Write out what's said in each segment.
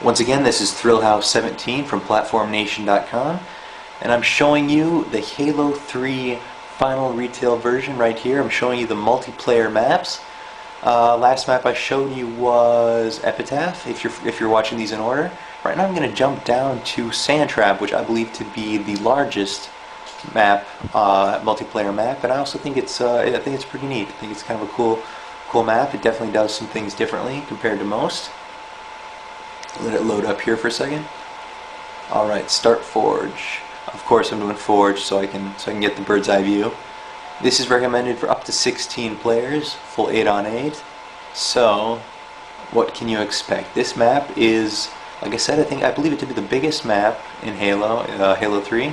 Once again, this is ThrillHouse17 from PlatformNation.com, and I'm showing you the Halo 3 final retail version right here. I'm showing you the multiplayer maps. Last map I showed you was Epitaph, if you're watching these in order. Right now I'm going to jump down to Sandtrap, which I believe to be the largest map, multiplayer map, and I also think it's pretty neat. I think it's kind of a cool map. It definitely does some things differently compared to most. Let it load up here for a second. Alright, start Forge. Of course I'm doing Forge so I can get the bird's eye view. This is recommended for up to 16 players, full 8 on 8. So, what can you expect? This map is, like I said, I believe it to be the biggest map in Halo, Halo 3,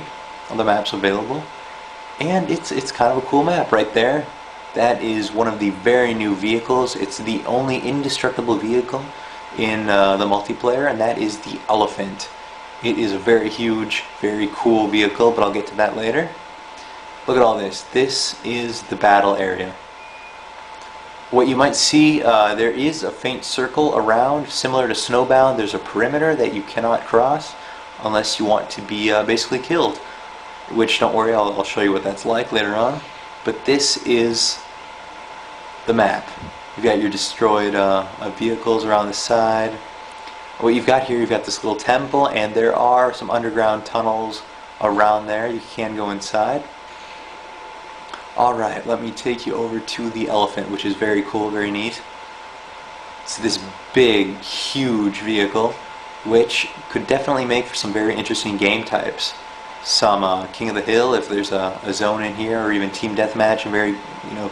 on the maps available. And it's kind of a cool map right there. That is one of the very new vehicles. It's the only indestructible vehicle in the multiplayer, and that is the Elephant. It is a very huge, very cool vehicle, but I'll get to that later. Look at all this. This is the battle area. What you might see, there is a faint circle around, similar to Snowbound. There's a perimeter that you cannot cross unless you want to be basically killed. Which, don't worry, I'll show you what that's like later on. But this is the map. You've got your destroyed vehicles around the side. What you've got here, you've got this little temple, and there are some underground tunnels around there. You can go inside. Alright, let me take you over to the Elephant, which is very cool, very neat. It's this big, huge vehicle, which could definitely make for some very interesting game types. Some King of the Hill, if there's a zone in here, or even team deathmatch, a very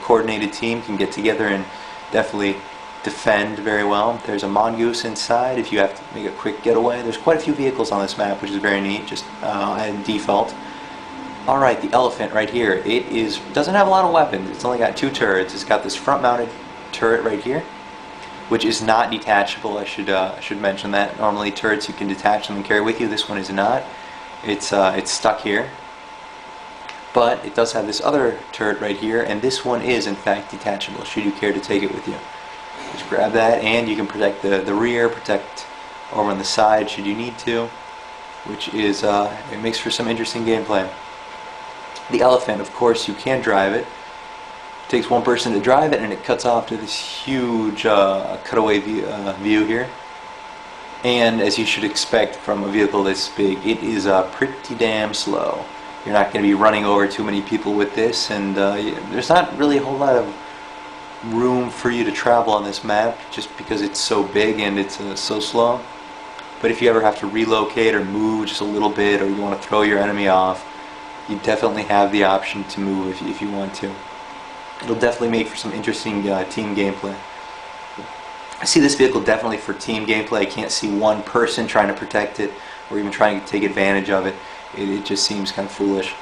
coordinated team can get together and definitely defend very well. There's a mongoose inside if you have to make a quick getaway. There's quite a few vehicles on this map, which is very neat, just at default. Alright, the Elephant right here. It doesn't have a lot of weapons. It's only got 2 turrets. It's got this front-mounted turret right here, which is not detachable. I should mention that. Normally turrets you can detach them and carry with you. This one is not. It's stuck here. But it does have this other turret right here, and this one is in fact detachable, should you care to take it with you. Just grab that, and you can protect the rear, protect over on the side should you need to, which is, it makes for some interesting gameplay. The Elephant, of course, you can drive it. It takes one person to drive it, and it cuts off to this huge cutaway view here. And as you should expect from a vehicle this big, it is pretty damn slow. You're not going to be running over too many people with this, and there's not really a whole lot of room for you to travel on this map just because it's so big and it's so slow. But if you ever have to relocate or move just a little bit, or you want to throw your enemy off, you definitely have the option to move if you want to. It'll definitely make for some interesting team gameplay. I see this vehicle definitely for team gameplay. I can't see one person trying to protect it or even trying to take advantage of it. It just seems kind of foolish.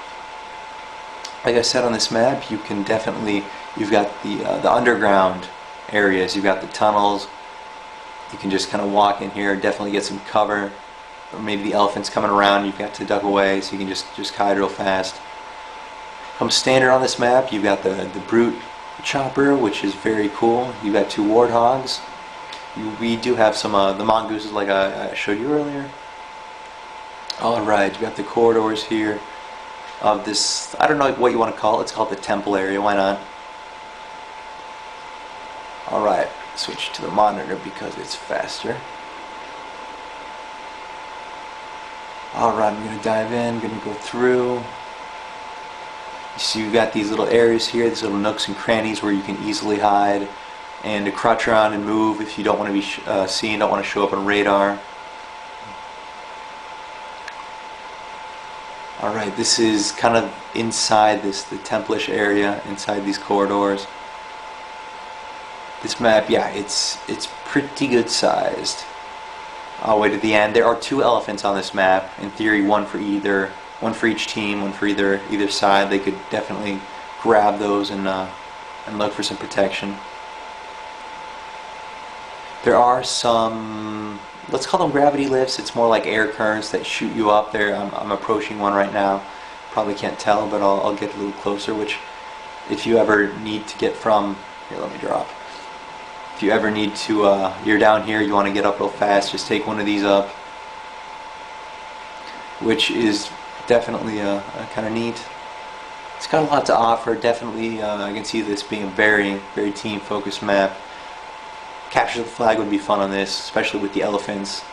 Like I said, on this map, you can definitely, you've got the underground areas, you've got the tunnels. You can just kind of walk in here, definitely get some cover. Or maybe the Elephant's coming around, you've got to duck away, so you can just hide real fast. Come standard on this map, you've got the Brute Chopper, which is very cool. You've got 2 Warthogs. We do have some the mongooses like I showed you earlier. Alright, you've got the corridors here of this, I don't know what you want to call it. It's called the temple area, why not? Alright, switch to the monitor because it's faster. Alright, I'm going to dive in, going to go through. You see you've got these little areas here, these little nooks and crannies where you can easily hide and to crouch around and move if you don't want to be seen, don't want to show up on radar. Alright, this is kind of inside the temple-ish area, inside these corridors. This map, yeah, it's pretty good sized. All the way to the end. There are 2 elephants on this map. In theory, one for each team, one for either side. They could definitely grab those and look for some protection. There are some, let's call them gravity lifts. It's more like air currents that shoot you up there. I'm approaching one right now. Probably can't tell, but I'll get a little closer, which if you ever need to get from, here, let me drop. If you ever need to, you're down here, you want to get up real fast, just take one of these up, which is definitely kind of neat. It's got a lot to offer. Definitely, I can see this being a very, very team-focused map. Capture the flag would be fun on this, especially with the elephants.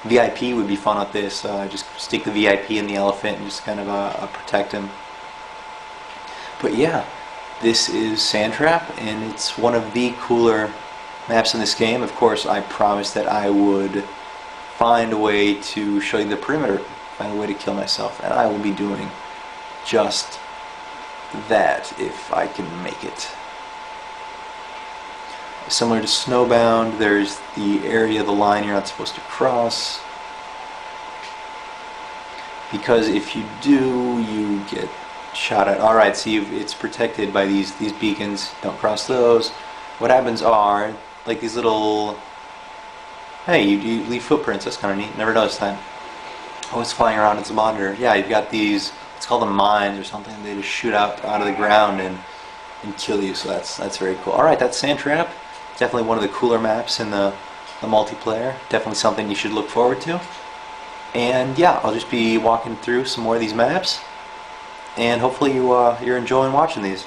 VIP would be fun at this. Just stick the VIP in the elephant and just kind of protect him. But yeah, this is Sandtrap, and it's one of the cooler maps in this game. Of course, I promised that I would find a way to show you the perimeter, find a way to kill myself, and I will be doing just that if I can make it. Similar to Snowbound, there's the area, the line you're not supposed to cross, because if you do, you get shot at. Alright, see, it's protected by these beacons. Don't cross those. What happens are, like these little... Hey, you leave footprints. That's kind of neat. Never noticed that. Oh, it's flying around. It's a monitor. Yeah, you've got these... It's called them mines or something. They just shoot out of the ground and kill you. So that's very cool. Alright, that's Sandtrap. Definitely one of the cooler maps in the multiplayer. Definitely something you should look forward to. And yeah, I'll just be walking through some more of these maps. And hopefully you're enjoying watching these.